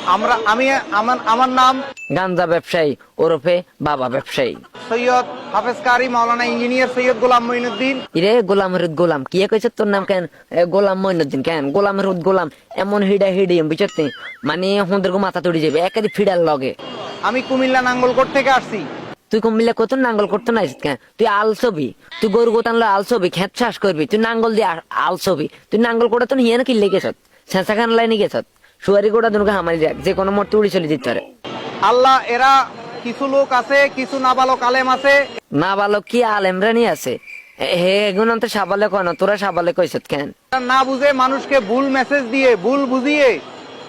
আমি আমার নাম গাঞ্জা ব্যবসায়ী ওরফে বাবা ব্যবসায়ী। সৈয়দ হাফেজ কারি মাওলানা ইঞ্জিনিয়ার সৈয়দ গোলাম মঈনুদ্দিন। ইরে গোলাম হরুদ গোলাম কি কইছে তোর নাম কেন? গোলাম মঈনুদ্দিন কেন? গোলাম হরুদ গোলাম এমন হিডা হিডি বুঝতে মানে হুঁদের মাথা তুড়ি যাবে একাদি ফিডার লগে। আমি কুমিল্লা নাঙ্গলকোট থেকে আসছি। তুই কুমিল্লা কত নাঙ্গল করতে না কেন? তুই আলছবি, তুই গরু গোতানলো আলছবি, খেত চাষ করবি, তুই নাঙ্গল দিয়ে আলছবি, তুই নাঙ্গল করে তো হিয়ে না কিনলে গেছত, ছেঁচা খান লাইনে গেছত, সুয়ারি গোটা দুনকে হামারি যাক যে কোনো মোট উড়ি চলে দিতে পারে। আল্লাহ এরা কিছু লোক আছে, কিছু নাবালক আলেম আছে। না ভালো কি আলেমরা নিয়ে আছে হে এগুলো তো সাবালে কয় না, তোরা সাবালে কইছত কেন? না বুঝে মানুষকে ভুল মেসেজ দিয়ে ভুল বুঝিয়ে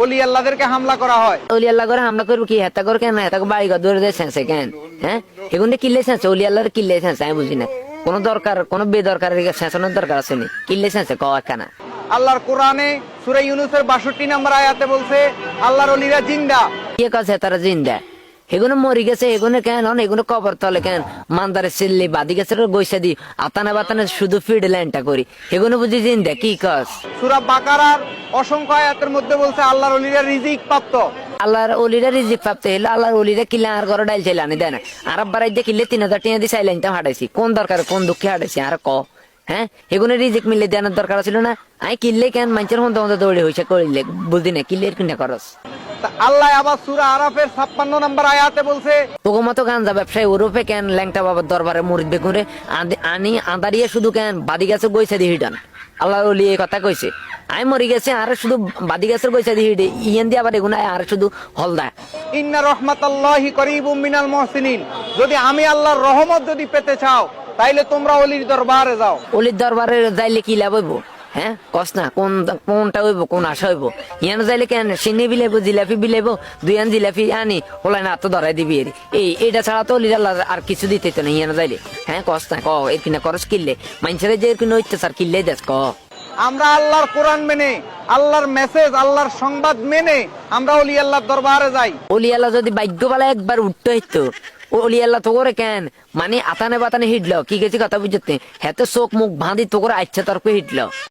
অলি আল্লাহদেরকে হামলা করা হয়। অলি আল্লাহ করে হামলা করবো কি? হেতা করে কেন? হেতা বাড়ি ঘর দৌড়ে দিয়ে ছেঁচে কেন? হ্যাঁ এগুলো কিনলে ছেঁচে অলি আল্লাহর কিনলে ছেঁচে আমি বুঝি না। কোনো দরকার কোনো বেদরকার ছেঁচানোর দরকার আছে নি? কিনলে ছেঁচে ক একখানা। আল্লাহর কোরআনে সূরা ইউনূসের ৬২ নম্বর আয়াতে বলছে আল্লাহর ওলিরা জিন্দা। কে কাছে তারা জিন্দা? এগুলো মরি গেছে, এগুলো কেন? এগুলো কবর তলে কেন? মান্দারে চিল্লি বাদি গেছে গইসা দি আতানে বাতানে শুধু ফিড লাইনটা করি, এগুলো বুঝি জিন্দা কি কস? সূরা বাকারার অসংখ্য আয়াতের মধ্যে বলছে আল্লাহর ওলিরা রিজিক প্রাপ্ত। আল্লাহর অলিরা রিজিক প্রাপ্ত হইলো। আল্লাহর অলিরা কিলে আর ঘরে ডাইল চাইলে আনি দেয় না। আর বারাই দিয়ে কিনলে ৩,০০০ টাকা দিয়ে চাইলাইনটা হাঁটাইছি কোন দরকার কোন দুঃখে হাঁটাইছি আর ক? হ্যাঁ এগুলো রিজিক মিলে দেওয়ার দরকার ছিল না? আই কিনলে কেন মানুষের মধ্যে মধ্যে দৌড়ে হয়েছে করিলে বুঝি না কিনলে কিনা করস। আল্লাহ আবার সূরা আরাফের ৫৬ নম্বর আয়াতে বলছে তোকে মতো গাঞ্জা ব্যবসায়ী ওরফে কেন ল্যাংটা বাবার দরবারে মুরিদ বেগুনে আনি আদারিয়ে শুধু কেন বাদি গাছে গইছে দি হিডান। আল্লাহর ওলি এই কথা কইছে আই মরি গেছে আর শুধু বাদি গাছের গইছে দি হিডে ইয়েন দিয়ে আবার এগুলো আর শুধু হলদা। ইন্না রাহমাতাল্লাহি করিবুম মিনাল মুহসিনিন। যদি আমি আল্লাহর রহমত যদি পেতে চাও তাইলে তোমরা ওলির দরবারে যাও। অলির দরবারে যাইলে কি লাভ হইব? হ্যাঁ কস না কোনটা হইব কোন আশা হইব? ইয়ান যাইলে কেন সিন্নি বিলাইব জিলাপি বিলাইব দুইয়ান জিলাপি আনি হলাই না তো ধরাই দিবি এর এইটা ছাড়া তো অলির আল্লাহ আর কিছু দিতে তো না ইয়ান যাইলে। হ্যাঁ কস না ক এর কিনা করস কিনলে মানুষের যে এর কিনা অত্যাচার কিনলে দেশ ক। আমরা আল্লাহর কোরআন মেনে আল্লাহর মেসেজ আল্লাহর সংবাদ মেনে আমরা ওলি আল্লাহর দরবারে যাই। অলি আল্লাহ যদি ভাগ্যবালা একবার উঠতে হইতো অলি আল্লাহ তো করে কেন মানে আতানে বাতানে হিটলো কি গেছি কথা বুঝতে হ্যাঁ তো চোখ মুখ বাঁধি তো করে আচ্ছা তর্ক হিটলো।